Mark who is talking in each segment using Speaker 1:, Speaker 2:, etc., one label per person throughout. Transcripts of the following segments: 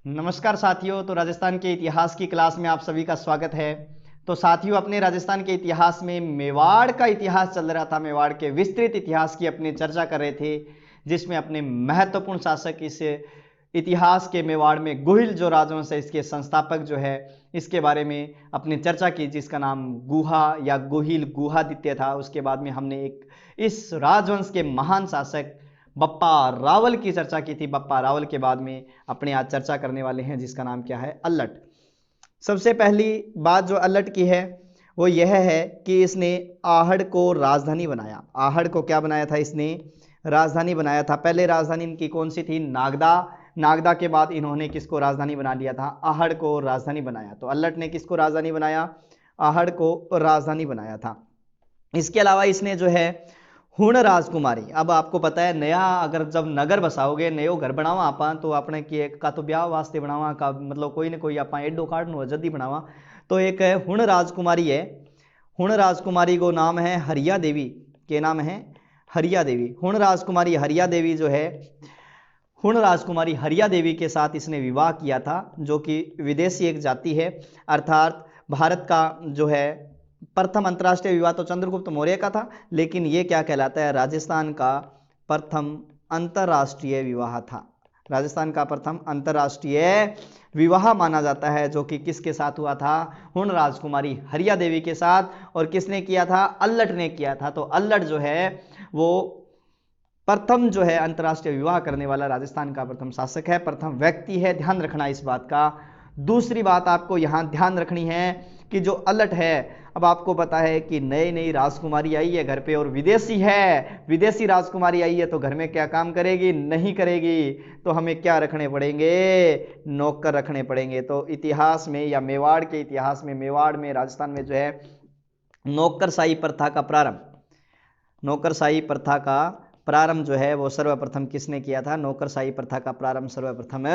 Speaker 1: नमस्कार साथियों। तो राजस्थान के इतिहास की क्लास में आप सभी का स्वागत है। तो साथियों, अपने राजस्थान के इतिहास में मेवाड़ का इतिहास चल रहा था। मेवाड़ के विस्तृत इतिहास की अपनी चर्चा कर रहे थे, जिसमें अपने महत्वपूर्ण शासक इस इतिहास के मेवाड़ में गुहिल जो राजवंश है, इसके संस्थापक जो है, इसके बारे में अपनी चर्चा की, जिसका नाम गुहा या गुहिल गुहादित्य था। उसके बाद में हमने एक इस राजवंश के महान शासक बप्पा रावल की चर्चा की थी। बप्पा रावल के बाद में अपने आज चर्चा करने वाले हैं, जिसका नाम क्या है, अल्लट। सबसे पहली बात जो अल्लट की है वो यह है कि इसने आहड़ को राजधानी बनाया। आहड़ को क्या बनाया था इसने? राजधानी बनाया था। पहले राजधानी इनकी कौन सी थी? नागदा। नागदा के बाद इन्होंने किसको राजधानी बना लिया था? आहड़ को राजधानी बनाया। तो अल्लट ने किसको राजधानी बनाया? आहड़ को राजधानी बनाया था। इसके अलावा इसने जो है हुण राजकुमारी, अब आपको पता है नया अगर जब नगर बसाओगे, नयो घर बनावा आपा, तो अपने की एक का तो ब्याह वास्ते बनावा का मतलब कोई ना कोई आपा एडो कार्ड नो जल्दी बनावा। तो एक हुण राजकुमारी है। हुण राजकुमारी को नाम है हरिया देवी। के नाम है? हरिया देवी। हुण राजकुमारी हरिया देवी जो है, हुण राजकुमारी हरिया देवी के साथ इसने विवाह किया था, जो कि विदेशी एक जाति है। अर्थात भारत का जो है प्रथम अंतर्राष्ट्रीय विवाह तो चंद्रगुप्त मौर्य का था, लेकिन ये क्या कहलाता है? राजस्थान का प्रथम अंतर्राष्ट्रीय विवाह था। राजस्थान का प्रथम अंतर्राष्ट्रीय विवाह माना जाता है, जो कि किसके साथ हुआ था? हुण राजकुमारी हरिया देवी के साथ। और किसने किया था? अल्लट ने किया था। तो अल्लट जो है वो प्रथम जो है अंतर्राष्ट्रीय विवाह करने वाला राजस्थान का प्रथम शासक है, प्रथम व्यक्ति है। ध्यान रखना इस बात का। दूसरी बात आपको यहां ध्यान रखनी है कि जो अल्लट है, अब आपको पता है कि नई नई राजकुमारी आई है घर पे और विदेशी है। विदेशी राजकुमारी आई है तो घर में क्या काम करेगी? नहीं करेगी। तो हमें क्या रखने पड़ेंगे? नौकर रखने पड़ेंगे। तो इतिहास में या मेवाड़ के इतिहास में, मेवाड़ में, राजस्थान में जो है नौकरशाही प्रथा का प्रारंभ, नौकरशाही प्रथा का प्रारंभ जो है वो सर्वप्रथम किसने किया था? नौकरशाही प्रथा का प्रारंभ सर्वप्रथम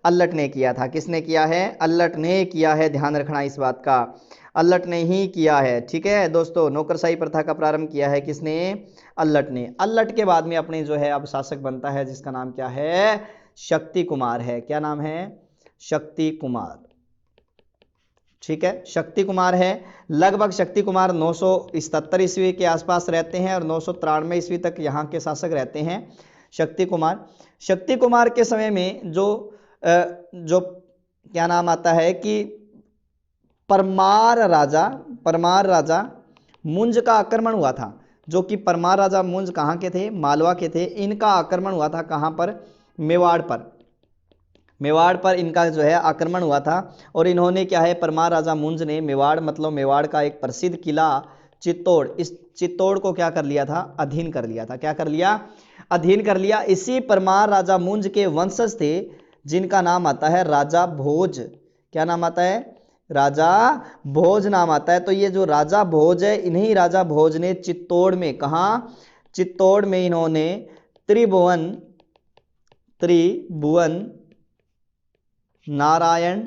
Speaker 1: अल्लट ने किया था। किसने किया है? अल्लट ने किया है। ध्यान रखना इस बात का, अल्लट ने ही किया है। ठीक है दोस्तों, नौकरशाही प्रथा का प्रारंभ किया है किसने? अल्लट ने। अल्लट के बाद में अपने जो है अब शासक बनता है, जिसका नाम क्या है? शक्ति कुमार है। क्या नाम है? शक्ति कुमार। ठीक है, शक्ति कुमार है। लगभग शक्ति कुमार 977 ईस्वी के आसपास रहते हैं और 993 ईस्वी तक यहाँ के शासक रहते हैं शक्ति कुमार। शक्ति कुमार के समय में जो क्या नाम आता है कि परमार राजा मुंज का आक्रमण हुआ था। जो कि परमार राजा मुंज कहाँ के थे? मालवा के थे। इनका आक्रमण हुआ था कहाँ पर? मेवाड़ पर। मेवाड़ पर इनका जो है आक्रमण हुआ था। और इन्होंने क्या है, परमार राजा मुंज ने मेवाड़ मतलब मेवाड़ का एक प्रसिद्ध किला चित्तौड़, इस चित्तौड़ को क्या कर लिया था? अधीन कर लिया था। क्या कर लिया? अधीन कर लिया। इसी परमार राजा मुंज के वंशज थे, जिनका नाम आता है राजा भोज। क्या नाम आता है? राजा भोज नाम आता है। तो ये जो राजा भोज है, इन्हीं राजा भोज ने चित्तौड़ में, कहा? चित्तौड़ में इन्होंने त्रिभुवन नारायण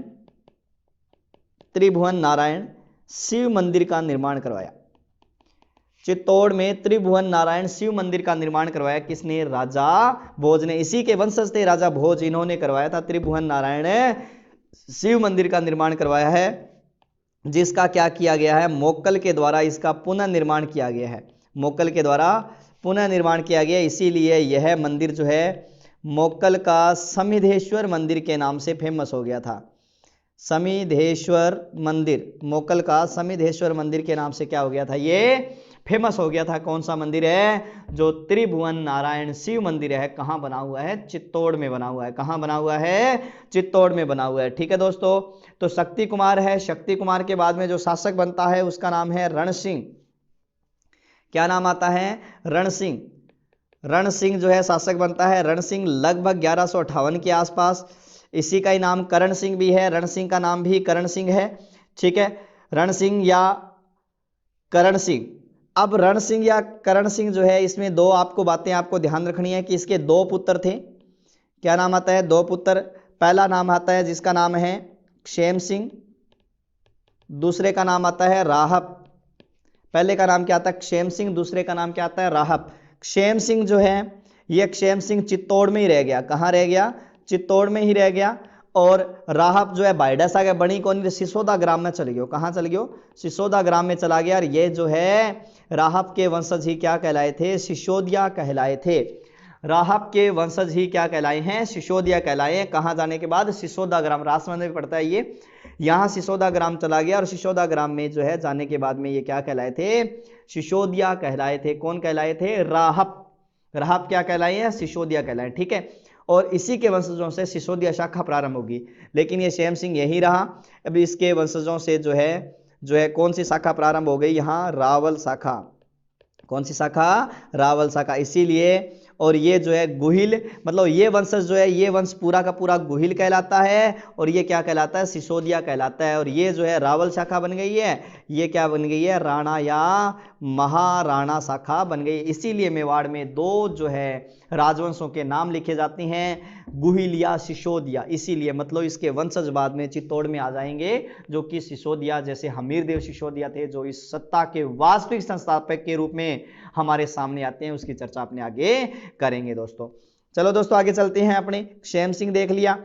Speaker 1: शिव मंदिर का निर्माण करवाया। चित्तौड़ में त्रिभुवन नारायण शिव मंदिर का निर्माण करवाया। किसने? राजा भोज ने। इसी के वंशज थे राजा भोज, इन्होंने करवाया था त्रिभुवन नारायण शिव मंदिर का निर्माण करवाया है, जिसका क्या किया गया है? मोक्कल के द्वारा इसका पुनर्निर्माण किया गया है। मोक्कल के द्वारा पुनर्निर्माण किया गया। इसीलिए यह मंदिर जो है मोक्कल का समिधेश्वर मंदिर के नाम से फेमस हो गया था। समिधेश्वर मंदिर, मोक्कल का समिधेश्वर मंदिर के नाम से क्या हो गया था? ये फेमस हो गया था। कौन सा मंदिर है? जो त्रिभुवन नारायण शिव मंदिर है। कहाँ बना हुआ है? चित्तौड़ में बना हुआ है। कहाँ बना हुआ है? चित्तौड़ में बना हुआ है। ठीक है दोस्तों, तो शक्ति कुमार है। शक्ति कुमार के बाद में जो शासक बनता है उसका नाम है रण सिंह। क्या नाम आता है? रण सिंह। रण सिंह जो है शासक बनता है। रण सिंह लगभग 1158 के आसपास। इसी का ही नाम करण सिंह भी है। रण सिंह का नाम भी करण सिंह है। ठीक है, रण सिंह या करण सिंह। अब रण सिंह या करण सिंह जो है, इसमें दो आपको बातें आपको ध्यान रखनी है कि इसके दो पुत्र थे। क्या नाम आता है? दो पुत्र। पहला नाम आता है जिसका नाम है क्षेम सिंह, दूसरे का नाम आता है राहप। पहले का नाम क्या आता है? क्षेम सिंह। दूसरे का नाम क्या आता है? राहप। क्षेम सिंह जो है, यह क्षेम सिंह चित्तौड़ में ही रह गया। कहाँ रह गया? चित्तौड़ में ही रह गया। और राहब जो है बाइडस आ गया, बनी कौन, सिसोदा ग्राम में चले गयो। कहां चले गयो, सिसोदा ग्राम में चला गया। और ये जो है राहब के वंशज ही क्या कहलाए थे, सिसोदिया कहलाए थे। राहब के वंशज ही क्या कहलाए हैं, सिसोदिया कहलाए हैं। कहां जाने के बाद, सिसोदा ग्राम, राजसमंद में पड़ता है ये, यहां सिसोदा ग्राम चला गया। और सिसोदा ग्राम में जो है जाने के बाद में ये क्या कहलाए थे, सिसोदिया कहलाए थे। कौन कहलाए थे, राहब। राहब क्या कहलाए हैं, सिसोदिया कहलाए, ठीक है। और इसी के वंशजों से सिसोदिया शाखा प्रारंभ होगी। लेकिन ये शेम सिंह यही रहा। अब इसके वंशजों से जो है कौन सी शाखा प्रारंभ हो गई, यहां रावल शाखा। कौन सी शाखा, रावल शाखा। इसीलिए, और ये जो है गुहिल, मतलब ये वंशज जो है, ये वंश पूरा का पूरा गुहिल कहलाता है। और ये क्या कहलाता है, सिसोदिया कहलाता है। और ये जो है रावल शाखा बन गई है, ये क्या बन गई है, राणा या महाराणा शाखा बन गई। इसीलिए मेवाड़ में दो जो है राजवंशों के नाम लिखे जाते हैं, गुहिल या सिसोदिया। इसीलिए मतलब इसके वंशज बाद में चित्तौड़ में आ जाएंगे, जो कि सिसोदिया, जैसे हमीरदेव सिसोदिया थे, जो इस सत्ता के वास्तविक संस्थापक के रूप में हमारे सामने आते हैं। उसकी चर्चा अपने आगे करेंगे दोस्तों। चलो दोस्तों आगे चलते हैं। अपने क्षेम सिंह देख लिया।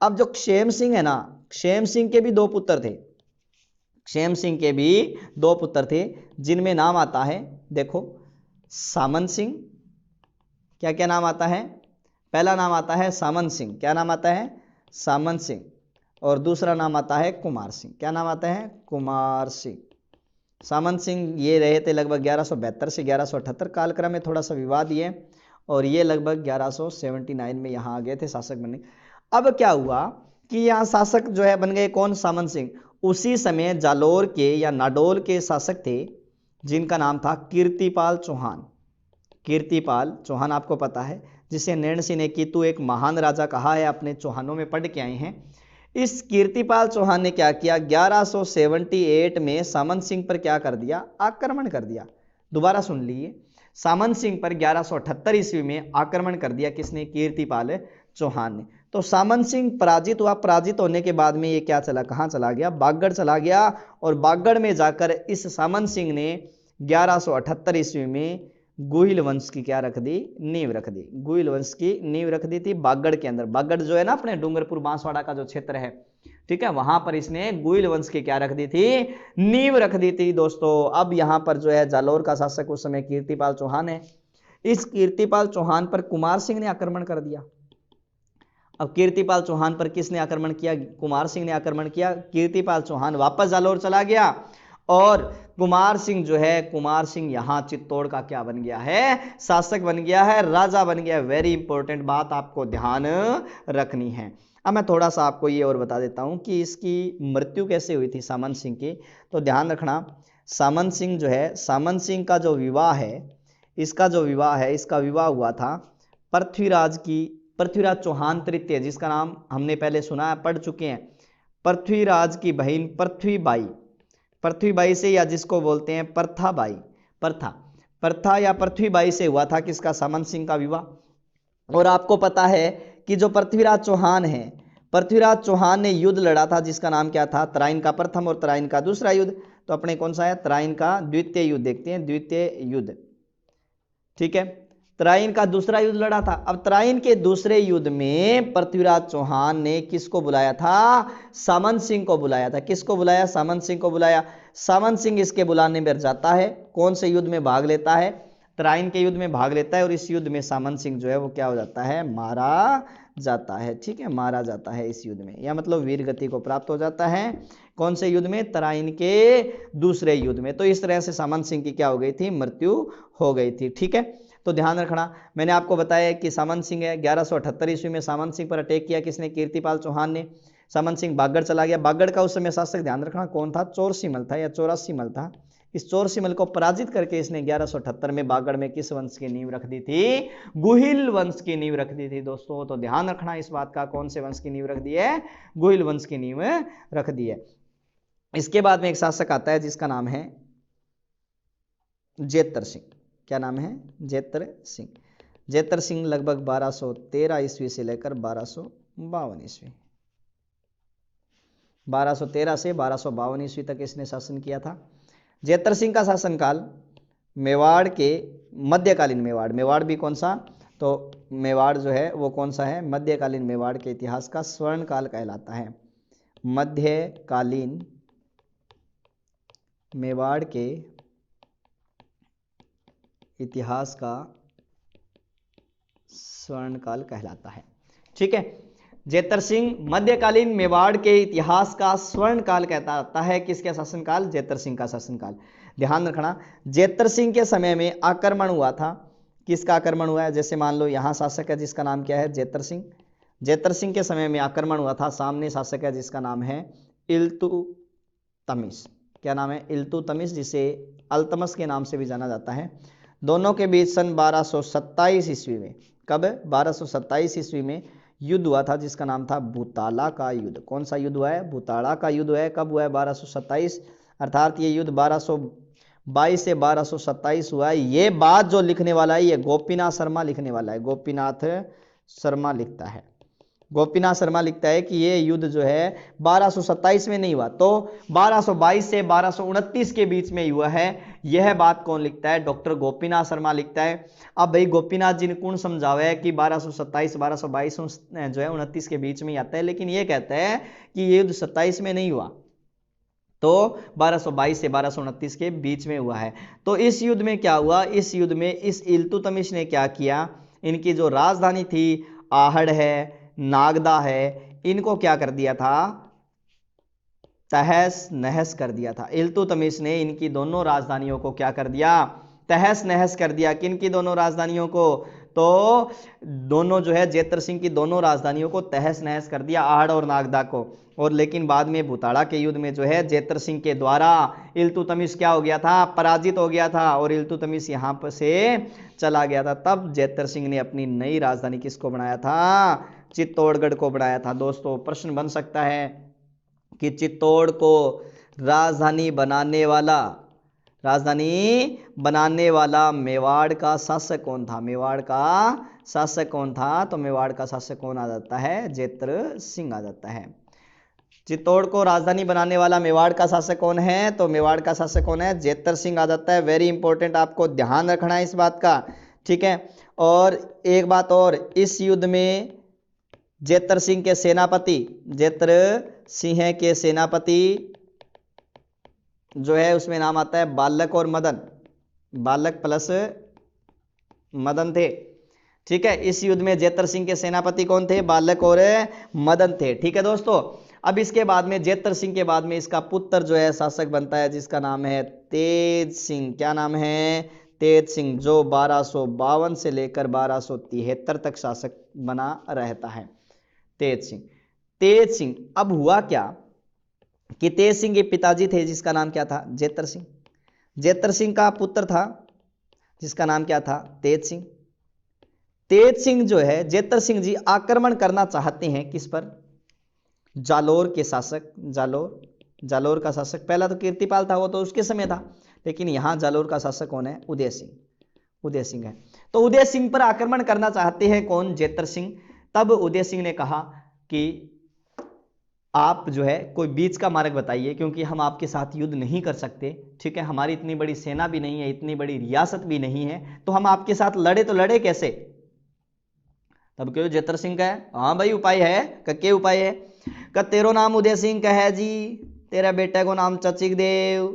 Speaker 1: अब जो क्षेम सिंह है ना, क्षेम सिंह के भी दो पुत्र थे। क्षेम सिंह के भी दो पुत्र थे, जिनमें नाम आता है, देखो, सामंत सिंह। क्या क्या नाम आता है, पहला नाम आता है सामंत सिंह। क्या नाम आता है, सामंत सिंह। और दूसरा नाम आता है कुमार सिंह। क्या नाम आता है, कुमार सिंह। सामंत सिंह ये रहे थे लगभग 1172 से 1178 कालक्रम में, थोड़ा सा विवाद ये, और ये लगभग 1179 में यहाँ आ गए थे शासक बनने। अब क्या हुआ कि यहाँ शासक जो है बन गए कौन, सामंत सिंह। उसी समय जालोर के या नाडोल के शासक थे, जिनका नाम था कीर्तिपाल चौहान। कीर्तिपाल चौहान आपको पता है, जिसे नैण सिंह ने कीतु एक महान राजा कहा है, अपने चौहानों में पढ़ के आए हैं। इस कीर्तिपाल चौहान ने क्या किया, 1178 में सामंत सिंह पर क्या कर दिया, आक्रमण कर दिया। दोबारा सुन लीजिए, सामंत सिंह पर 1178 ईस्वी में आक्रमण कर दिया। किसने, कीर्तिपाल चौहान ने। तो सामंत सिंह पराजित हुआ। पराजित होने के बाद में ये क्या चला, कहां चला गया, बागड़ चला गया। और बागड़ में जाकर इस सामंत सिंह ने 1178 ईस्वी में गुहिल वंश की क्या रख दी, नींव रख दी। गुहिल वंश की नींव रख दी थी बागड़ के अंदर। बागड़ जो है ना अपने डूंगरपुर बांसवाड़ा का जो क्षेत्र है, ठीक है, वहां पर इसने गुहिल वंश की क्या रख दी थी, नींव रख दी थी दोस्तों। अब यहां पर जो है जालोर का शासक उस समय कीर्तिपाल चौहान है। इस कीर्तिपाल चौहान पर कुमार सिंह ने आक्रमण कर दिया। अब कीर्तिपाल चौहान पर किसने आक्रमण किया, कुमार सिंह ने आक्रमण किया। कीर्तिपाल चौहान वापस जालोर चला गया। और कुमार सिंह जो है, कुमार सिंह यहां चित्तौड़ का क्या बन गया है, शासक बन गया है, राजा बन गया है। वेरी इंपॉर्टेंट बात आपको ध्यान रखनी है। अब मैं थोड़ा सा आपको ये और बता देता हूं कि इसकी मृत्यु कैसे हुई थी सामंत सिंह की। तो ध्यान रखना, सामंत सिंह जो है, सामंत सिंह का जो विवाह है, इसका जो विवाह है, इसका विवाह हुआ था पृथ्वीराज चौहान तृतीय, जिसका नाम हमने पहले सुना है, पढ़ चुके हैं। पृथ्वीराज की बहन पृथ्वीबाई से, या जिसको बोलते हैं प्रथाबाई, प्रथा या पृथ्वीबाई से हुआ था किसका, सामंत सिंह का विवाह। और आपको पता है कि जो पृथ्वीराज चौहान है, पृथ्वीराज चौहान ने युद्ध लड़ा था, जिसका नाम क्या था, तराइन का प्रथम और तराइन का दूसरा युद्ध। तो अपने कौन सा है, तराइन का द्वितीय युद्ध देखते हैं, द्वितीय युद्ध, ठीक है। तराइन का दूसरा युद्ध लड़ा था। अब तराइन के दूसरे युद्ध में पृथ्वीराज चौहान ने किसको बुलाया था, सामंत सिंह को बुलाया था। किसको बुलाया, सामंत सिंह को बुलाया। सामंत सिंह इसके बुलाने पर जाता है, कौन से युद्ध में भाग लेता है, तराइन के युद्ध में भाग लेता है। और इस युद्ध में सामंत सिंह जो है वो क्या हो जाता है, मारा जाता है, ठीक है, मारा जाता है इस युद्ध में, या मतलब वीर गति को प्राप्त हो जाता है। कौन से युद्ध में, तराइन के दूसरे युद्ध में। तो इस तरह से सामंत सिंह की क्या हो गई थी, मृत्यु हो गई थी, ठीक है। तो ध्यान रखना, मैंने आपको बताया कि सामंत सिंह है, 1178 ईस्वी में सामंत सिंह पर अटैक किया किसने, कीर्तिपाल चौहान ने। सामंत सिंह बागड़ चला गया। बागड़ का उस समय शासक ध्यान रखना कौन था, चोरसिमल था या चौरासीमल था। इस चोरसिमल को पराजित करके इसने 1178 में बागड़ में किस वंश की नींव रख दी थी, गुहिल वंश की नींव रख दी थी दोस्तों। तो ध्यान रखना इस बात का, कौन से वंश की नींव रख दी है, गुहिल वंश की नींव रख दी है। इसके बाद में एक शासक आता है जिसका नाम है जेतर सिंह। क्या नाम है, जेतर सिंह। जेतर सिंह लगभग 1213 ईस्वी से लेकर 1252 ईस्वी, 1213 से 1252 ईस्वी तक इसने शासन किया था। जेतर सिंह का शासनकाल मेवाड़ के मध्यकालीन, मेवाड़ भी कौन सा, तो मेवाड़ जो है वो कौन सा है, मध्यकालीन मेवाड़ के इतिहास का स्वर्ण काल कहलाता है। मध्यकालीन मेवाड़ के इतिहास का स्वर्ण काल कहलाता है। ठीक है, जेतर सिंह मध्यकालीन मेवाड़ के इतिहास का स्वर्ण काल कहता है। किसका शासनकाल, जेतर सिंह का शासनकाल। ध्यान रखना, जेतर सिंह के समय में आक्रमण हुआ था। किसका आक्रमण हुआ है, जैसे मान लो यहां शासक है जिसका नाम क्या है, जेतर सिंह। जेतर सिंह के समय में आक्रमण हुआ था, सामने शासक है जिसका नाम है इल्तुतमिश। क्या नाम है, इल्तुतमिश, जिसे अल्तमश के नाम से भी जाना जाता है। दोनों के बीच सन 1227 ईस्वी में, कब, 1227 ईस्वी में युद्ध हुआ था जिसका नाम था भूताला का युद्ध। कौन सा युद्ध हुआ है, भूताला का युद्ध है। कब हुआ है, 1227, अर्थात ये युद्ध 1222 से 1227 हुआ है। ये बात जो लिखने वाला है ये गोपीनाथ शर्मा लिखने वाला है, गोपीनाथ शर्मा लिखता है। गोपीनाथ शर्मा लिखता है कि ये युद्ध जो है 1227 में नहीं हुआ, तो 1222 से 1229 के बीच में हुआ है। यह बात कौन लिखता है, डॉक्टर गोपीनाथ शर्मा लिखता है। अब भाई गोपीनाथ जी ने कौन समझावा है कि 1227 1222 जो है 29 के बीच में आता है, लेकिन ये कहता है कि ये युद्ध 27 में नहीं हुआ, तो 1222 से 1229 के बीच में हुआ है। तो इस युद्ध में क्या हुआ, इस युद्ध में इस इल्तुतमिश ने क्या किया, इनकी जो राजधानी थी आहड़ है, नागदा है, इनको क्या कर दिया था, तहस नहस कर दिया था। इल्तुतमिश ने इनकी दोनों राजधानियों को क्या कर दिया, तहस नहस कर दिया। किन की दोनों राजधानियों को, तो दोनों जो है जेतर सिंह की दोनों राजधानियों को तहस नहस कर दिया, आहड़ और नागदा को। और लेकिन बाद में भूताड़ा के युद्ध में जो है जेतर सिंह के द्वारा इल्तुतमिश क्या हो गया था, पराजित हो गया था, और इल्तुतमिश यहां पर से चला गया था। तब जेतर सिंह ने अपनी नई राजधानी किसको बनाया था, चित्तौड़गढ़ को बनाया था। दोस्तों प्रश्न बन सकता है कि चित्तौड़ को राजधानी बनाने वाला मेवाड़ का शासक कौन था, मेवाड़ का शासक कौन था, तो मेवाड़ का शासक कौन आ जाता है, जेतर सिंह आ जाता है। चित्तौड़ को राजधानी बनाने वाला मेवाड़ का शासक कौन है, तो मेवाड़ का शासक कौन है, जेतर सिंह आ जाता है। वेरी इंपॉर्टेंट, आपको ध्यान रखना है इस बात का, ठीक है। और एक बात और, इस युद्ध में जेतर सिंह के सेनापति जो है उसमें नाम आता है बालक और मदन, बालक प्लस मदन थे। ठीक है, इस युद्ध में जेतर सिंह के सेनापति कौन थे, बालक और मदन थे। ठीक है दोस्तों, अब इसके बाद में जेतर सिंह के बाद में इसका पुत्र जो है शासक बनता है जिसका नाम है तेज सिंह। क्या नाम है, तेज सिंह, जो 1252 से लेकर 1273 तक शासक बना रहता है, तेज सिंह। तेज सिंह, अब हुआ क्या कि तेज सिंह के पिताजी थे जिसका नाम क्या था, जेतर सिंह। जेतर सिंह का पुत्र था जिसका नाम क्या था, तेज सिंह। तेज सिंह जो है, जेतर सिंह जी आक्रमण करना चाहते हैं किस पर, जालोर के शासक, जालोर का शासक। पहला तो कीर्तिपाल था, वो तो उसके समय था, लेकिन यहां जालोर का शासक कौन है, उदय सिंह है। तो उदय सिंह पर आक्रमण करना चाहते हैं कौन, जेतर सिंह। तब उदय सिंह ने कहा कि आप जो है कोई बीच का मार्ग बताइए, क्योंकि हम आपके साथ युद्ध नहीं कर सकते। ठीक है, हमारी इतनी बड़ी सेना भी नहीं है, इतनी बड़ी रियासत भी नहीं है, तो हम आपके साथ लड़े तो लड़े कैसे। तब क्यों जेतर सिंह का है, हाँ भाई उपाय है, क्या उपाय है, का तेरो नाम उदय सिंह कहे जी, तेरा बेटे को नाम चचिक देव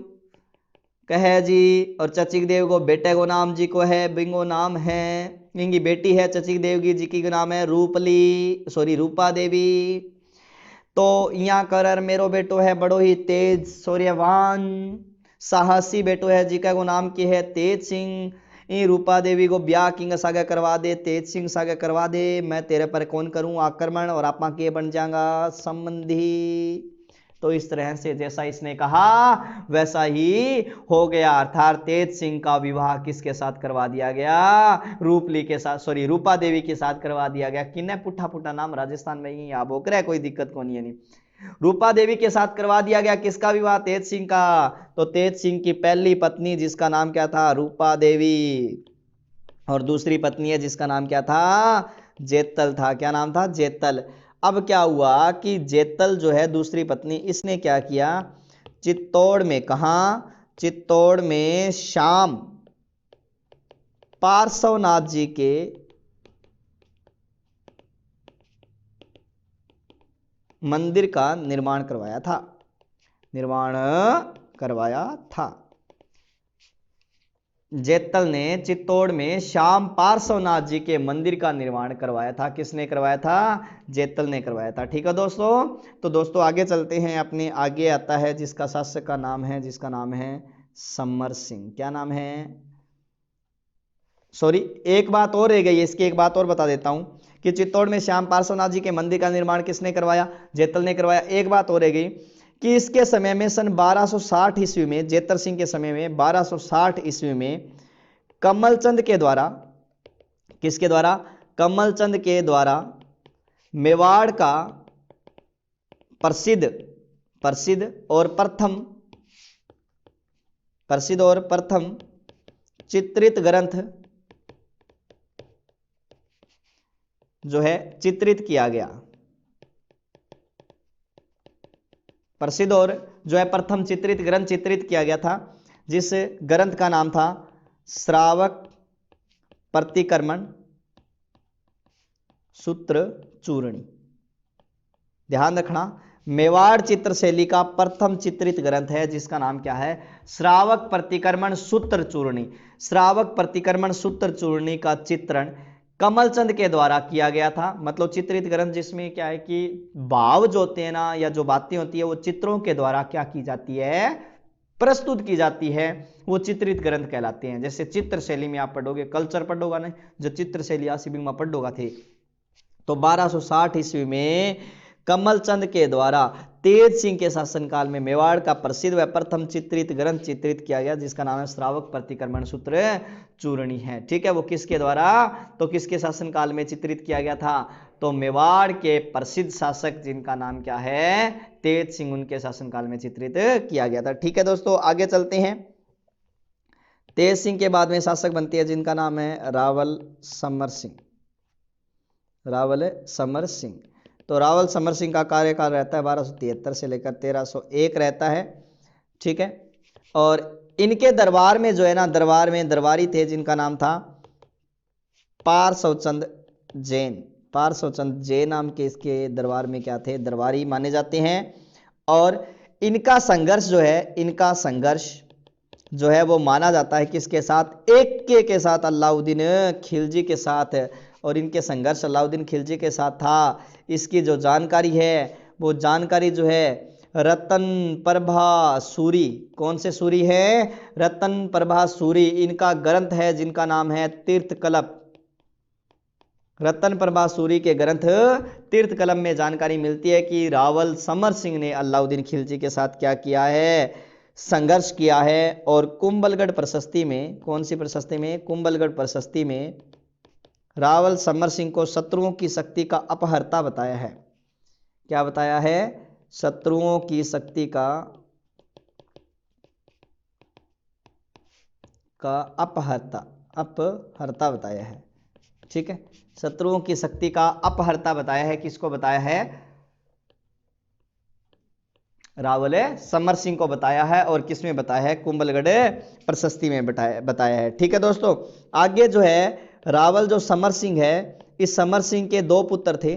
Speaker 1: कहे जी, और चचिक देव को बेटे को नाम जी को है, बिंगो नाम है, इनकी बेटी है चचिक देव की, जी की नाम है रूपा देवी। तो यहाँ कर मेरो बेटो है बड़ो ही तेज सूर्यवान साहसी बेटो है, जी का को नाम की है तेज सिंह। ई रूपा देवी को ब्याह किंग सागे करवा दे, तेज सिंह सागे करवा दे, मैं तेरे पर कौन करूं आक्रमण, और आपा के बन जाऊंगा संबंधी। तो इस तरह से जैसा इसने कहा वैसा ही हो गया, अर्थात तेज सिंह का विवाह किसके साथ करवा दिया गया, रूपा देवी के साथ करवा दिया गया। किन्ने पुट्ठा नाम राजस्थान में ही आप होकर कोई दिक्कत को नहीं है, रूपा देवी के साथ करवा दिया गया। किसका विवाह, तेज सिंह का। तो तेज सिंह की पहली पत्नी जिसका नाम क्या था, रूपा देवी, और दूसरी पत्नी है जिसका नाम क्या था, जेतल था। क्या नाम था, जेतल। अब क्या हुआ कि जेतल जो है दूसरी पत्नी, इसने क्या किया, चित्तौड़ में, कहा, चित्तौड़ में श्याम पार्श्वनाथ जी के मंदिर का निर्माण करवाया था, निर्माण करवाया था। जेतल ने चित्तौड़ में श्याम पार्श्वनाथ जी के मंदिर का निर्माण करवाया था। किसने करवाया था? जेतल ने करवाया था। ठीक है दोस्तों, तो दोस्तों आगे चलते हैं। अपने आगे आता है जिसका शासक का नाम है, जिसका नाम है समर सिंह। क्या नाम है? सॉरी, एक बात और रह गई, इसकी एक बात और बता देता हूं कि चित्तौड़ में श्याम पार्श्वनाथ जी के मंदिर का निर्माण किसने करवाया? जेतल ने करवाया। एक बात और रह गई कि इसके समय में सन 1260 ईस्वी में, जेतर सिंह के समय में 1260 ईस्वी में कमलचंद के द्वारा, किसके द्वारा? कमलचंद के द्वारा मेवाड़ का प्रसिद्ध और प्रथम चित्रित ग्रंथ जो है चित्रित किया गया। प्रसिद्ध और जो है प्रथम चित्रित ग्रंथ चित्रित किया गया था, जिस ग्रंथ का नाम था श्रावक प्रतिक्रमण सूत्र चूर्णी। ध्यान रखना, मेवाड़ चित्रशैली का प्रथम चित्रित ग्रंथ है जिसका नाम क्या है? श्रावक प्रतिक्रमण सूत्र चूर्णी। श्रावक प्रतिक्रमण सूत्र चूर्णी का चित्रण कमलचंद के द्वारा किया गया था। मतलब चित्रित ग्रंथ जिसमें क्या है कि भाव जो होते हैं ना, या जो बातें होती है वो चित्रों के द्वारा क्या की जाती है? प्रस्तुत की जाती है, वो चित्रित ग्रंथ कहलाते हैं। जैसे चित्र शैली में आप पढ़ोगे, कल्चर पढ़ोगा ना, जो चित्र शैली आसिबिंग में पढ़ोगा थे, तो 1260 ईस्वी में कमलचंद के द्वारा तेज सिंह के शासनकाल में मेवाड़ का प्रसिद्ध व प्रथम चित्रित ग्रंथ चित्रित किया गया, जिसका नाम है श्रावक प्रतिक्रमण सूत्र चूर्णी है। ठीक है, वो किसके द्वारा? तो किसके शासनकाल में चित्रित किया गया था? तो मेवाड़ के प्रसिद्ध शासक जिनका नाम क्या है? तेज सिंह, उनके शासनकाल में चित्रित किया गया था। ठीक है दोस्तों, आगे चलते हैं। तेज सिंह के बाद में शासक बनते हैं जिनका नाम है रावल समर सिंह। रावल समर सिंह। तो रावल समर सिंह का कार्यकाल रहता है 1273 से लेकर 1301 रहता है। ठीक है, और इनके दरबार में जो है ना, दरबार में दरबारी थे जिनका नाम था पार्श्वचंद जैन। पार्श्वचंद जैन नाम के इसके दरबार में क्या थे? दरबारी माने जाते हैं। और इनका संघर्ष जो है, इनका संघर्ष जो है वो माना जाता है किसके साथ? एक के साथ, अलाउद्दीन खिलजी के साथ। और इनके संघर्ष अलाउद्दीन खिलजी के साथ था। इसकी जो जानकारी है वो जानकारी जो है रतन प्रभा सूरी। कौन से सूरी है? रतन प्रभा सूरी। इनका ग्रंथ है जिनका नाम है तीर्थकल्प। रतन प्रभा सूरी के ग्रंथ तीर्थकल्प में जानकारी मिलती है कि रावल समर सिंह ने अलाउद्दीन खिलजी के साथ क्या किया है? संघर्ष किया है। और कुंभलगढ़ प्रशस्ति में, कौन सी प्रशस्ति में? कुंभलगढ़ प्रशस्ति में रावल समर सिंह को शत्रुओं की शक्ति का अपहर्ता बताया है। क्या बताया है? शत्रुओं की शक्ति का अपहर्ता बताया है। ठीक है, शत्रुओं की शक्ति का अपहर्ता बताया है। किसको बताया है? रावल समर सिंह को बताया है। और किसमें बताया है? कुंभलगढ़ प्रशस्ति में बताया है। ठीक है दोस्तों, आगे जो है रावल जो समर सिंह है, इस समर सिंह के दो पुत्र थे।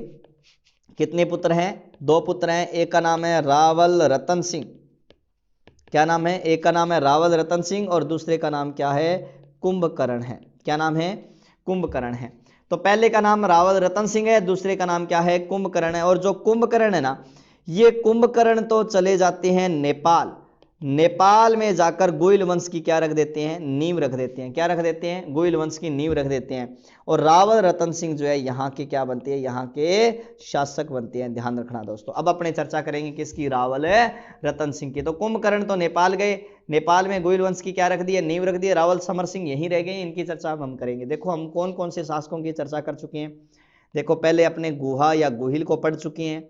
Speaker 1: कितने पुत्र हैं? दो पुत्र हैं। एक का नाम है रावल रतन सिंह। क्या नाम है? एक का नाम है रावल रतन सिंह और दूसरे का नाम क्या है? कुंभकर्ण है। क्या नाम है? कुंभकर्ण है। तो पहले का नाम रावल रतन सिंह है, दूसरे का नाम क्या है? कुंभकर्ण है। और जो कुंभकर्ण है ना, ये कुंभकर्ण तो चले जाते हैं नेपाल। नेपाल में जाकर गोइल वंश की क्या रख देते हैं? नींव रख देते हैं। क्या रख देते हैं? गोइल वंश की नींव रख देते हैं। और रावल रतन सिंह जो है यहाँ के क्या बनते हैं? यहाँ के शासक बनते हैं। ध्यान रखना दोस्तों। अब अपने चर्चा करेंगे किसकी? रावल रतन सिंह की। तो कुंभकर्ण तो नेपाल गए, नेपाल में गोइल वंश की क्या रख दी है? नींव रख दी है। रावल समर सिंह यहीं रह गए, इनकी चर्चा अब हम करेंगे। देखो हम कौन कौन से शासकों की चर्चा कर चुके हैं। देखो पहले अपने गुहा या गोहिल को पढ़ चुके हैं,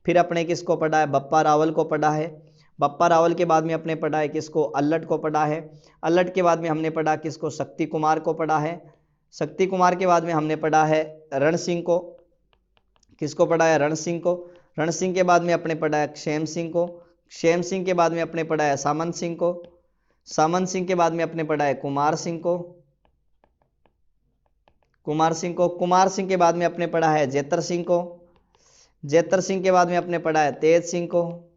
Speaker 1: फिर अपने किसको पढ़ा है? बप्पा रावल को पढ़ा है। बप्पा रावल के बाद में अपने पढ़ा है किसको? अल्लट को पढ़ा है। अल्लट के बाद में हमने पढ़ा किसको? शक्ति कुमार को पढ़ा है। शक्ति कुमार के बाद में हमने पढ़ा है रण सिंह को। किसको पढ़ा है? रण सिंह को। रण सिंह के बाद में अपने पढ़ा है क्षेम सिंह को। क्षेम सिंह के बाद में अपने पढ़ा है सामंत सिंह को। सामंत सिंह के बाद में अपने पढ़ा है कुमार सिंह को। कुमार सिंह को। कुमार सिंह के बाद में अपने पढ़ा है जेतर सिंह को। जेतर सिंह के बाद में अपने पढ़ा है तेज सिंह को,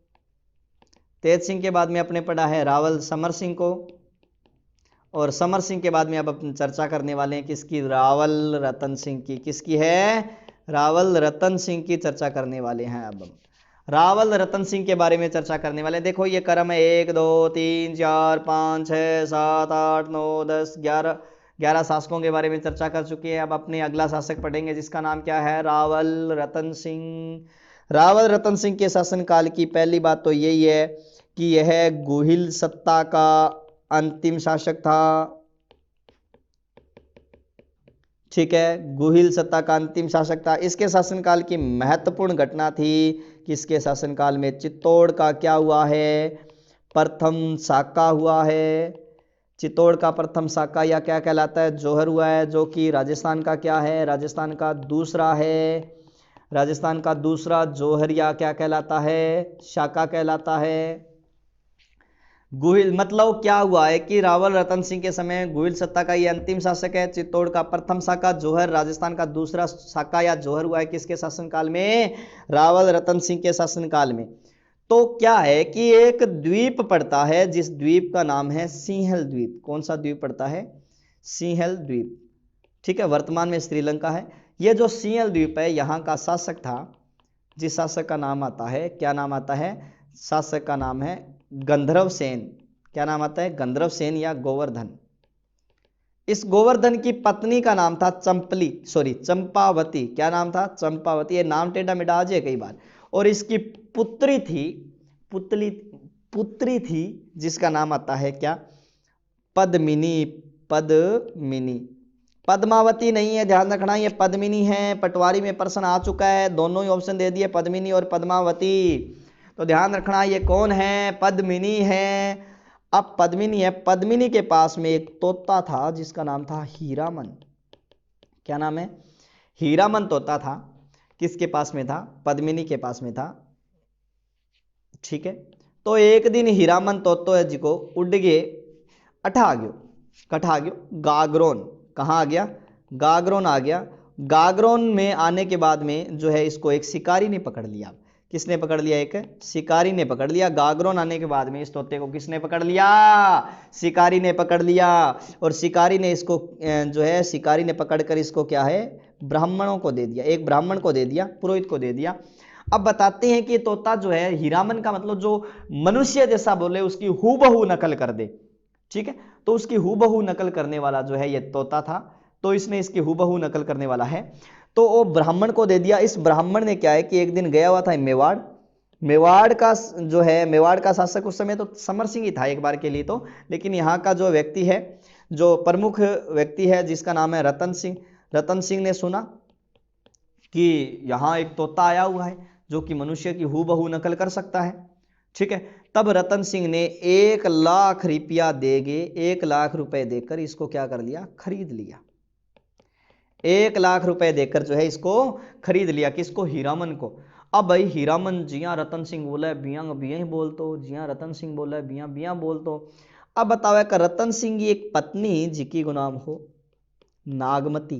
Speaker 1: तेज सिंह के बाद में अपने पढ़ा है रावल समर सिंह को, और समर सिंह के बाद में अब अपन चर्चा करने वाले हैं किसकी, रावल रतन सिंह की। किसकी है, रावल रतन सिंह की चर्चा करने वाले हैं। अब हम रावल रतन सिंह के बारे में चर्चा करने वाले हैं। देखो ये क्रम है 1 2 3 4 5 6 7 8 9 10 11 शासकों के बारे में चर्चा कर चुके हैं। अब अपने अगला शासक पढ़ेंगे जिसका नाम क्या है, रावल रतन सिंह। रावल रतन सिंह के शासनकाल की पहली बात तो यही है कि यह गुहिल सत्ता का अंतिम शासक था। ठीक है, गुहिल सत्ता का अंतिम शासक था। इसके शासनकाल की महत्वपूर्ण घटना थी कि इसके शासनकाल में चित्तौड़ का क्या हुआ है, प्रथम साका हुआ है। चित्तौड़ का प्रथम साका या क्या कहलाता है, जौहर हुआ है, जो कि राजस्थान का क्या है, राजस्थान का दूसरा है। राजस्थान का दूसरा जौहर या क्या कहलाता है, शाका कहलाता है। गुहिल मतलब क्या हुआ है कि रावल रतन सिंह के समय गुहिल सत्ता का ये अंतिम शासक है। चित्तौड़ का प्रथम साका, जौहर राजस्थान का दूसरा साका या जौहर हुआ है किसके शासनकाल में, रावल रतन सिंह के शासनकाल में। तो क्या है कि एक द्वीप पड़ता है जिस द्वीप का नाम है सिंहल द्वीप। कौन सा द्वीप पड़ता है, सिंहल द्वीप। ठीक है, वर्तमान में श्रीलंका है। यह जो सिंहल द्वीप है यहाँ का शासक था, जिस शासक का नाम आता है, क्या नाम आता है, शासक का नाम है गंधर्व सेन। क्या नाम आता है, गंधर्व सेन या गोवर्धन। इस गोवर्धन की पत्नी का नाम था चंपावती। क्या नाम था, चंपावती। ये नाम टेढ़ा मेढ़ा आ जाए कई बार। और इसकी पुत्री थी जिसका नाम आता है क्या, पद्मिनी। पद्मावती नहीं है, ध्यान रखना, ये पद्मिनी है। पटवारी में प्रश्न आ चुका है, दोनों ही ऑप्शन दे दिए, पद्मिनी और पद्मावती। तो ध्यान रखना ये कौन है, पद्मिनी है। अब पद्मिनी है, पद्मिनी के पास में एक तोता था जिसका नाम था हीरामन। क्या नाम है, हीरामन तोता था। किसके पास में था, पद्मिनी के पास में था। ठीक है, तो एक दिन हीरामन तोतो है जी को उड़ गए कठा गयो गागरोन। कहाँ आ गया, गागरोन आ गया। गागरोन में आने के बाद में जो है इसको एक शिकारी ने पकड़ लिया। किसने पकड़ लिया, एक शिकारी ने पकड़ लिया। गागरोन आने के बाद में इस तोते को किसने पकड़ लिया, शिकारी ने पकड़ लिया। और शिकारी ने इसको जो है शिकारी ने पकड़कर इसको क्या है, ब्राह्मणों को दे दिया, एक ब्राह्मण को दे दिया, पुरोहित को दे दिया। अब बताते हैं कि तोता जो है हीरामन का मतलब जो मनुष्य जैसा बोले उसकी हूबहू नकल कर दे। ठीक है, तो उसकी हूबहू नकल करने वाला जो है ये तोता था। तो इसने इसकी हूबहू नकल करने वाला है, तो वो ब्राह्मण को दे दिया। इस ब्राह्मण ने क्या है कि एक दिन गया हुआ था मेवाड़ का जो है, मेवाड़ का शासक उस समय तो समर सिंह ही था एक बार के लिए तो, लेकिन यहाँ का जो व्यक्ति है, जो प्रमुख व्यक्ति है जिसका नाम है रतन सिंह। रतन सिंह ने सुना कि यहाँ एक तोता आया हुआ है जो कि मनुष्य की हूबहू नकल कर सकता है। ठीक है, तब रतन सिंह ने 1 लाख रुपया देगे, 1 लाख रुपए देकर इसको क्या कर लिया, खरीद लिया। 1 लाख रुपए देकर जो है इसको खरीद लिया। किसको, हीरामन को। अब भाई हीरामन जिया रतन सिंह बोला बिया बिया ही बोल तो, जिया रतन सिंह बोला बिया बिया बोल तो। अब बताओ कि रतन सिंह की एक पत्नी जिकी को नाम हो नागमती।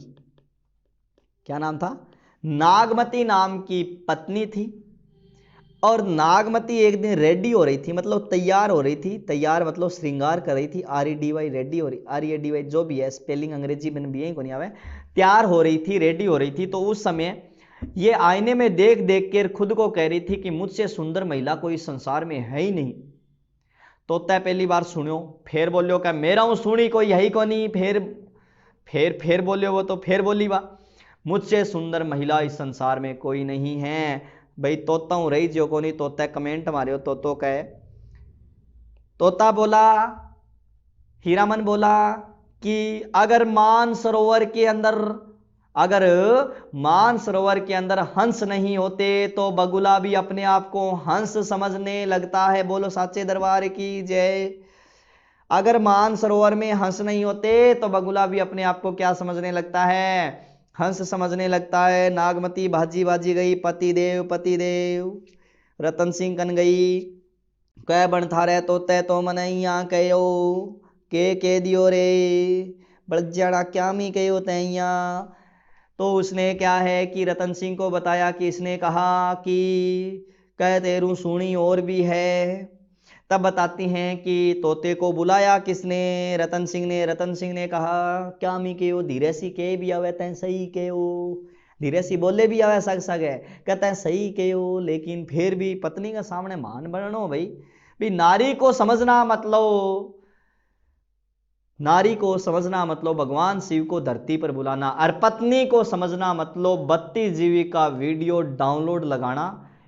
Speaker 1: क्या नाम था, नागमती नाम की पत्नी थी। और नागमती एक दिन रेडी हो रही थी, मतलब तैयार हो रही थी। तैयार मतलब श्रृंगार कर रही थी, REDY रेडी हो रही, REDY जो भी है, स्पेलिंग अंग्रेजी में भी यही को नहीं आवे। तैयार हो रही थी, रेडी हो रही थी। तो उस समय ये आईने में देख देख कर खुद को कह रही थी कि मुझसे सुंदर महिला कोई संसार में है ही नहीं। तो तय पहली बार सुनियो, फिर बोलियो क्या मेरा हूं सुनी कोई यही को नहीं। फिर बोलियो वो, तो फिर बोली बा मुझसे सुंदर महिला इस संसार में कोई नहीं है। भाई तोता हूं रही जो को नहीं, तोता कमेंट मारियो तो कहे। तोता बोला, हीरामन बोला कि अगर मानसरोवर के अंदर हंस नहीं होते तो बगुला भी अपने आप को हंस समझने लगता है। बोलो साचे दरबार की जय। अगर मानसरोवर में हंस नहीं होते तो बगुला भी अपने आप को क्या समझने लगता है, हंस समझने लगता है। नागमती भाजी बाजी गई, पति देव रतन सिंह कन गई। कह बन थारे तोते तो मनैया कहो के दियो रे बड़ जड़ा क्या मी कहो तैया। तो उसने क्या है कि रतन सिंह को बताया कि इसने कहा कि कह तेरू सुनी और भी है। तब बताती हैं कि तोते को बुलाया किसने, रतन सिंह ने कहा क्या मी के हो धीरे सी के भी आवे तैं सही के हो, धीरे सी बोले भी आवे सग सग है, कहता है सही के हो, लेकिन फिर भी पत्नी के सामने मान बनो भाई। भी नारी को समझना मतलब, नारी को समझना मतलब भगवान शिव को धरती पर बुलाना, और पत्नी को समझना मतलब 32 जीबी का वीडियो डाउनलोड लगाना,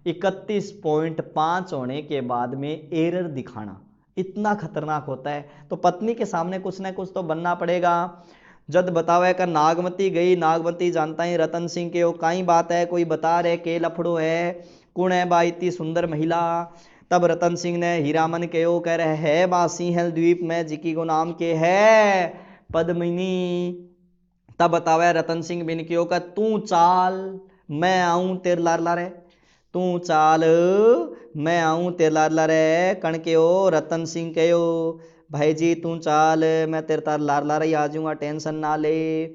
Speaker 1: 31.5 होने के बाद में एरर दिखाना, इतना खतरनाक होता है। तो पत्नी के सामने कुछ ना कुछ तो बनना पड़ेगा। जद बतावे का नागमती गई, नागमती जानता ही रतन सिंह के वो काई बात है, कोई बता रहे के लफड़ो है, कौन है बा इतनी सुंदर महिला। तब रतन सिंह ने हीरामन के ओ कह रहे है बा सिंहल द्वीप में जिकी को नाम के है पद्मिनी। तब बतावे रतन सिंह बिन क्यों का तू चाल मैं आऊं तेरे लार लारे, तू चाल मैं आऊं तेरे लार लारे। कण के ओ रतन सिंह के ओ भाई जी तू चाल मैं तेरे तार लार लार ही आ जाऊंगा, टेंशन ना ले।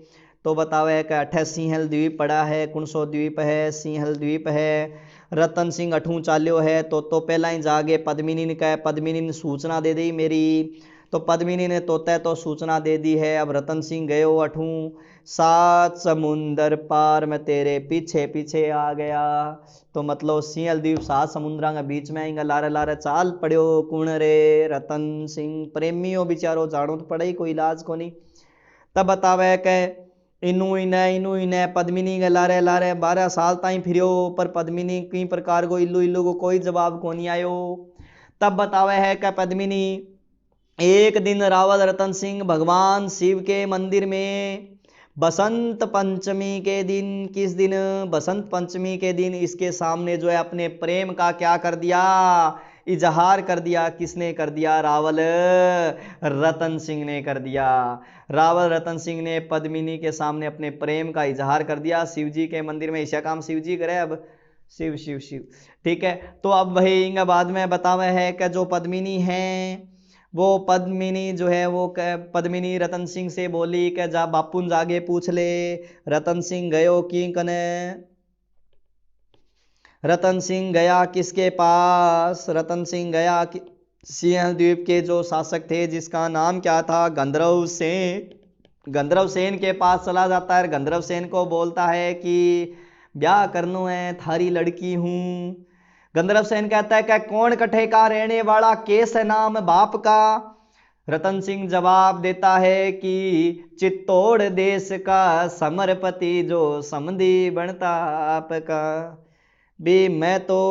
Speaker 1: तो बतावे कि अठे सिंहल द्वीप पड़ा है, कौन सो द्वीप है, सिंहल द्वीप है। रतन सिंह अठू चाल्यो है तो पहला ही जागे पद्मिनी ने कहा, पद्मिनी ने सूचना दे दी मेरी। तो पद्मिनी ने तोते तो सूचना दे दी है। अब रतन सिंह गयो अठू, 7 समुंदर पार मैं तेरे पीछे पीछे आ गया। तो मतलब सिंहल द्वीप 7 समुद्रा के बीच में आएंगे, लारे लारे चाल पड़ो कुण रे रतन सिंह। प्रेमियों बेचारो जानो तो पड़े ही, कोई इलाज को नहीं। तब बतावे के इनू इने पद्मिनी के लारे लारे 12 साल ताई फिरियो, पर पद्मिनी कई प्रकार को इल्लू इल्लू को कोई जवाब को नहीं आयो। तब बतावे है कि पद्मिनी एक दिन रावल रतन सिंह भगवान शिव के मंदिर में बसंत पंचमी के दिन, किस दिन, बसंत पंचमी के दिन इसके सामने जो है अपने प्रेम का क्या कर दिया, इजहार कर दिया। किसने कर दिया, रावल रतन सिंह ने कर दिया। रावल रतन सिंह ने पद्मिनी के सामने अपने प्रेम का इजहार कर दिया। शिव जी के मंदिर में ऐसा काम शिव जी करे, अब शिव शिव शिव ठीक है। तो अब वही बाद में बतावे है कि जो पद्मिनी है वो पद्मिनी जो है वो पद्मिनी रतन सिंह से बोली कि जा बापुन जागे पूछ ले। रतन सिंह गयो की कने, रतन सिंह गया किसके पास, रतन सिंह गया सिंहल द्वीप के जो शासक थे जिसका नाम क्या था, गंधर्व सेन। गंधर्व सेन के पास चला जाता है। गंधर्व सेन को बोलता है कि ब्याह करनो है, थारी लड़की हूं। गंधर्व सेन कहता है कि कौन कठे का रहने वाला, केस है नाम बाप का। रतन सिंह जवाब देता है कि चित्तौड़ देश का समरपति जो समधी बनता आपका। भी मैं तो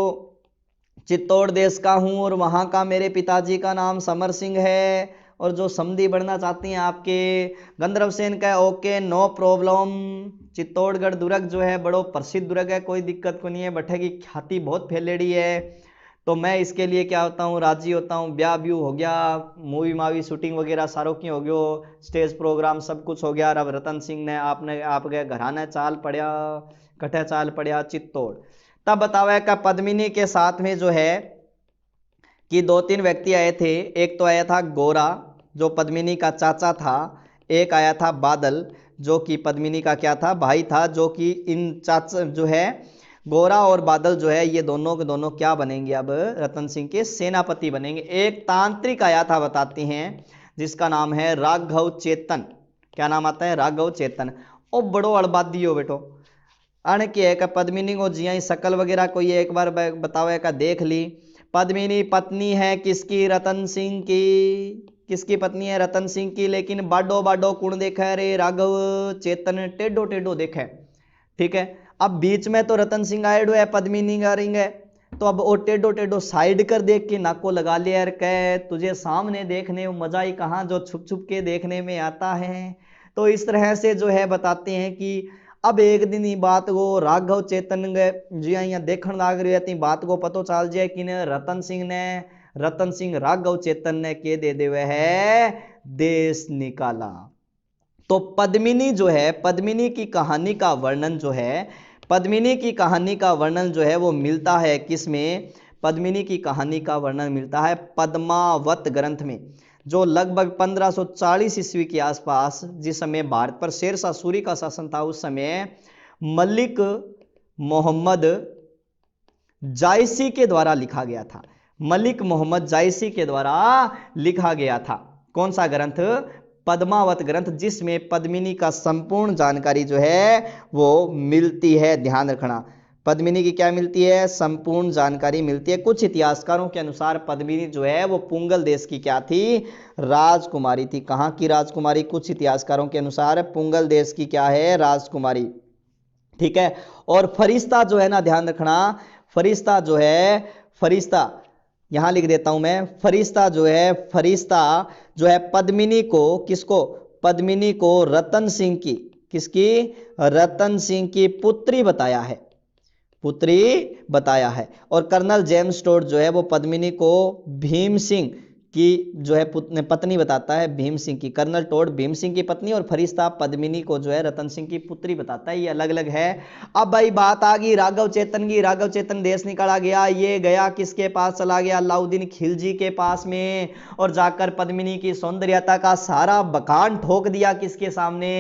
Speaker 1: चित्तौड़ देश का हूं और वहां का मेरे पिताजी का नाम समर सिंह है, और जो समधी बनना चाहती हैं आपके। गंधर्व सेन का ओके नो प्रॉब्लम। चित्तौड़गढ़ दुर्ग जो है बड़ो प्रसिद्ध दुर्ग है, कोई दिक्कत को नहीं है, बट्टे की ख्याति बहुत फैलेड़ी है। तो मैं इसके लिए क्या होता हूँ, राजी होता हूँ। ब्याह ब्यू हो गया, मूवी मावी शूटिंग वगैरह सारों की हो गयो, स्टेज प्रोग्राम सब कुछ हो गया। अब रतन सिंह ने आपके घराना चाल पड़िया, कठे चाल पड़िया चित्तौड़। तब बतावे का पद्मिनी के साथ में जो है कि 2-3 व्यक्ति आए थे। एक तो आया था गोरा जो पद्मिनी का चाचा था, एक आया था बादल जो कि पद्मिनी का क्या था, भाई था। जो कि इन चाचा जो है गोरा और बादल जो है ये दोनों के दोनों क्या बनेंगे, अब रतन सिंह के सेनापति बनेंगे। एक तांत्रिक आया था बताती हैं जिसका नाम है राघव चेतन। क्या नाम आता है, राघव चेतन। ओ बड़ो अड़बादी हो बेटो, अण के एक पद्मिनी को जिया शकल वगैरह कोई एक बार बतावे का देख ली। पद्मिनी पत्नी है किसकी, रतन सिंह की। किसकी पत्नी है, रतन सिंह की। लेकिन बाडो बाडो कुण देखा रे, राघव चेतन टेढ़ो टेढ़ो देखा, ठीक है। अब बीच में तो रतन सिंह आएडो है, पद्मिनी का रिंग है, तो अब वो टेढ़ो टेढ़ो साइड कर देख के नाको लगा लिया यार, कह तुझे सामने देखने में मजा ही कहाँ जो छुप छुप के देखने में आता है। तो इस तरह से जो है बताते हैं कि अब एक दिन ही बात को राघव चेतन जी यहाँ देखने लाग रही है, बात को पतो चल जाए कि रतन सिंह राघव चेतन ने के दे देवे है देश निकाला। तो पद्मिनी जो है, पद्मिनी की कहानी का वर्णन जो है, पद्मिनी की कहानी का वर्णन जो है वो मिलता है किसमें, पद्मिनी की कहानी का वर्णन मिलता है पद्मावत ग्रंथ में, जो लगभग 1540 ईस्वी के आसपास, जिस समय भारत पर शेरशाह सूरी का शासन था, उस समय मलिक मोहम्मद जायसी के द्वारा लिखा गया था। मलिक मोहम्मद जायसी के द्वारा लिखा गया था। कौन सा ग्रंथ? पद्मावत ग्रंथ, जिसमें पद्मिनी का संपूर्ण जानकारी जो है वो मिलती है। ध्यान रखना, पद्मिनी की क्या मिलती है? संपूर्ण जानकारी मिलती है। कुछ इतिहासकारों के अनुसार पद्मिनी जो है वो पुंगल देश की क्या थी? राजकुमारी थी। कहां की राजकुमारी? कुछ इतिहासकारों के अनुसार पुंगल देश की क्या है? राजकुमारी। ठीक है। और फरिश्ता जो है ना, ध्यान रखना, फरिश्ता जो है, फरिश्ता यहां लिख देता हूं मैं, फरिश्ता जो है पद्मिनी को, किसको? पद्मिनी को रतन सिंह की, किसकी? रतन सिंह की पुत्री बताया है, पुत्री बताया है। और कर्नल जेम्स टोड जो है वो पद्मिनी को भीम सिंह की जो है पत्नी बताता है, भीम सिंह की। कर्नल टोड भीम सिंह की पत्नी और फरिश्ता पद्मिनी को जो है रतन सिंह की पुत्री बताता है। ये अलग अलग है। अब भाई बात आ गई राघव चेतन की। राघव चेतन देश निकाला गया, ये गया किसके पास चला गया? अलाउद्दीन खिलजी के पास में, और जाकर पद्मिनी की सौंदर्यता का सारा बखान ठोक दिया किसके सामने?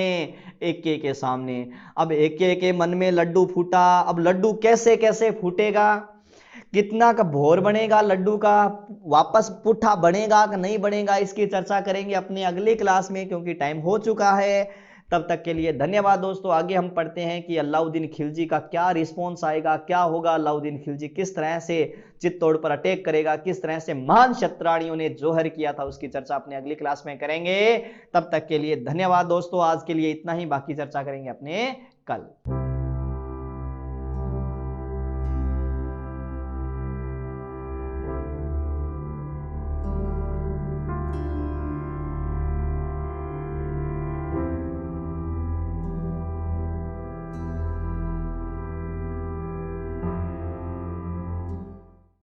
Speaker 1: एके के सामने। अब एके के मन में लड्डू फूटा। अब लड्डू कैसे कैसे फूटेगा, कितना का भोर बनेगा लड्डू का, वापस पुट्ठा बनेगा कि नहीं बनेगा, इसकी चर्चा करेंगे अपने अगले क्लास में, क्योंकि टाइम हो चुका है। तब तक के लिए धन्यवाद दोस्तों। आगे हम पढ़ते हैं कि अलाउद्दीन खिलजी का क्या रिस्पॉन्स आएगा, क्या होगा, अलाउद्दीन खिलजी किस तरह से चित्तौड़ पर अटैक करेगा, किस तरह से महान क्षत्रियों ने जोहर किया था, उसकी चर्चा अपने अगली क्लास में करेंगे। तब तक के लिए धन्यवाद दोस्तों। आज के लिए इतना ही, बाकी चर्चा करेंगे अपने कल।